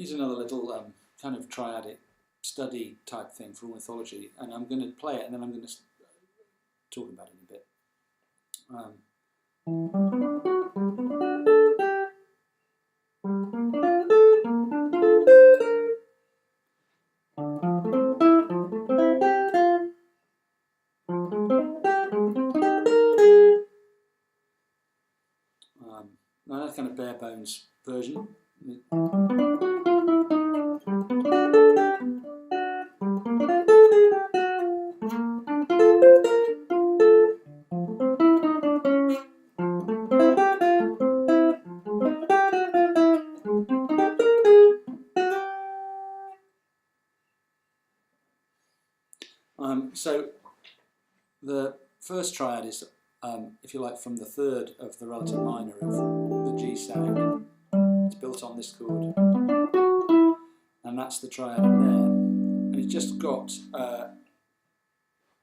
Here's another little kind of triadic study type thing for ornithology, and I'm going to play it and then I'm going to talk about it in a bit. Now that's kind of bare bones version. So the first triad is, if you like, from the third of the relative minor of the G sound. It's built on this chord, and that's the triad in there. And it's just got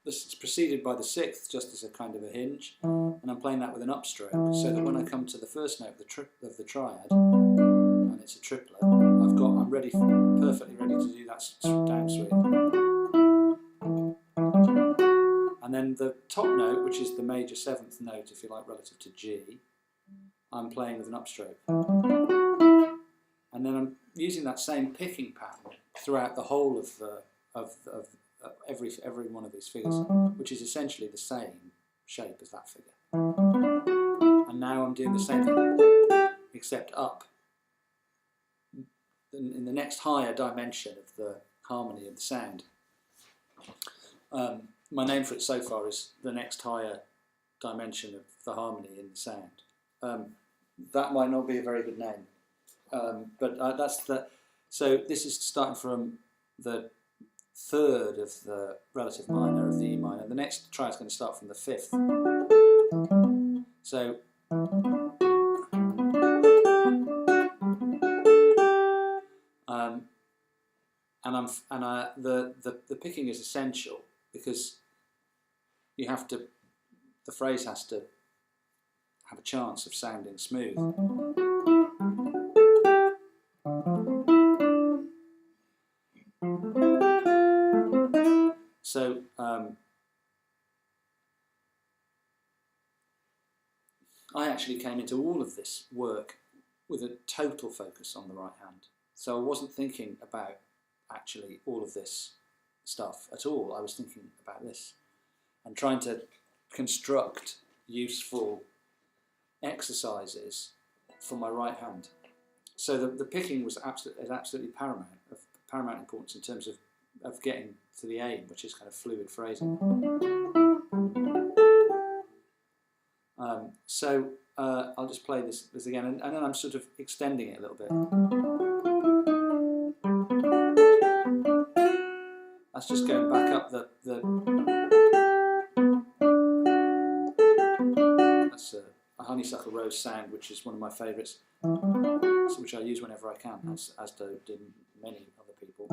this is preceded by the sixth, just as a kind of a hinge, and I'm playing that with an upstroke, so that when I come to the first note of the triad, and it's a triplet, I'm ready, perfectly ready to do that downswing. And then the top note, which is the major seventh note, if you like, relative to G, I'm playing with an upstroke. And then I'm using that same picking pattern throughout the whole of every one of these figures, which is essentially the same shape as that figure. And now I'm doing the same thing, except up in the next higher dimension of the harmony of the sound. My name for it so far is the next higher dimension of the harmony in the sound. That might not be a very good name, but that's the. So this is starting from the third of the relative minor of the E minor. The next triad is going to start from the fifth. So. The picking is essential because you have to, the phrase has to have a chance of sounding smooth. So I actually came into all of this work with a total focus on the right hand. So I wasn't thinking about actually all of this stuff at all. I was thinking about this and trying to construct useful exercises for my right hand. So the picking was absolutely paramount, of paramount importance in terms of getting to the aim, which is kind of fluid phrasing. So I'll just play this again, and then I'm sort of extending it a little bit. That's just going back up the that's a honeysuckle rose sound, which is one of my favourites, which I use whenever I can, as do many other people.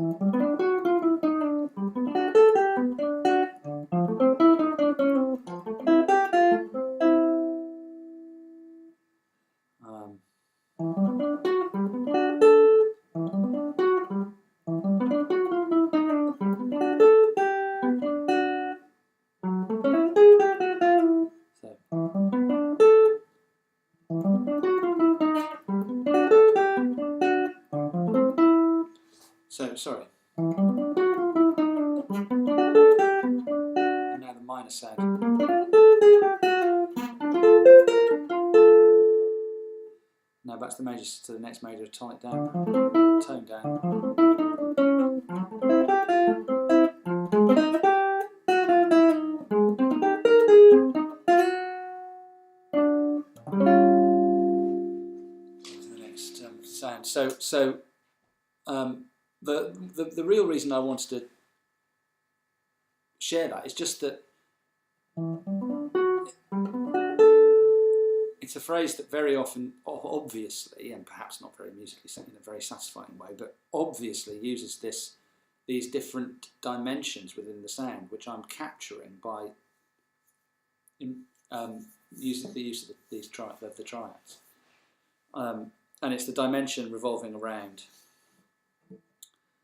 So, sorry. And now the minor sound. Now back to the major, to the next major, tonic down, tone down. To the next sound. So the real reason I wanted to share that is just that it's a phrase that very often, obviously, and perhaps not very musically in a very satisfying way, but obviously uses these different dimensions within the sound, which I'm capturing by using the use of the triads. And it's the dimension revolving around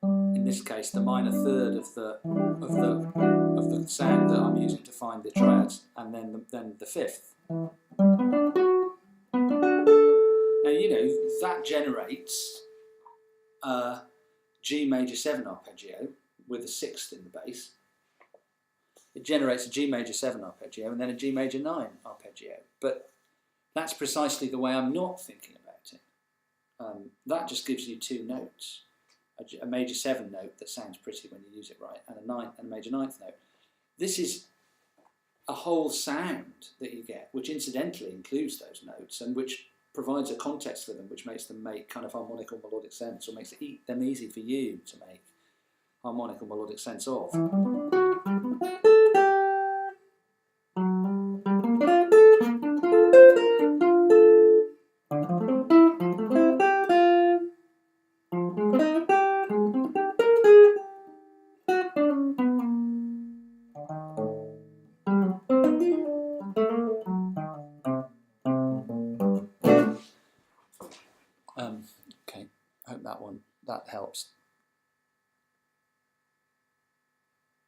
in this case, the minor third of the sound that I'm using to find the triads, and then the fifth. Now, you know, that generates a G major 7 arpeggio with a sixth in the bass. It generates a G major 7 arpeggio and then a G major 9 arpeggio. But that's precisely the way I'm not thinking about it. That just gives you two notes. A major 7 note that sounds pretty when you use it right, and a major 9th note. This is a whole sound that you get, which incidentally includes those notes and which provides a context for them, which makes them make kind of harmonic or melodic sense, or makes them easy for you to make harmonic or melodic sense of. Okay, I hope that helps.